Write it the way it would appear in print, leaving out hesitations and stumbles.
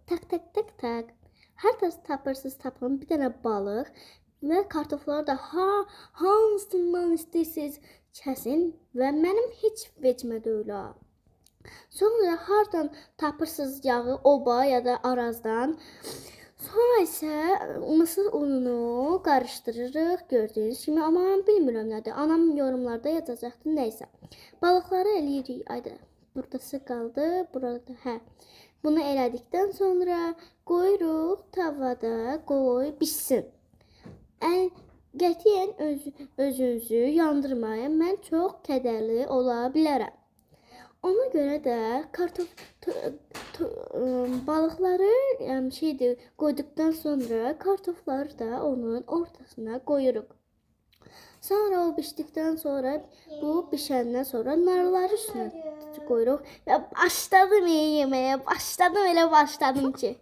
Tak tak tak tak. Harda tapırsız tapın bir dənə balıq və kartofları da hansından istəyirsiniz kəsin və mənim heç vecmə deyil ha. Sonra hardan tapırsız yağı oba ya da arazdan. Sonra isə mısır ununu qarışdırırıq gördüyünüz kimi. Amma mən bilmirəm nədir. Anam yorumlarda yazacaqdı nəysə. Balıqları eləyirik. Ayda buradası qaldı. Burada hə. Bunu elədikdən sonra qoyuruq tavada, qoy bişsin. Qətiyyən özünüzü yandırmayın. Mən çox kədərli ola bilərəm. Ona görə də balıqları qoyduqdan sonra kartofları da onun ortasına qoyuruq. Sonra o bişdikdən sonra bu bişəndən sonra narları üstünə qoyuruq və başladım yeməyə. Başladım elə başladım ki.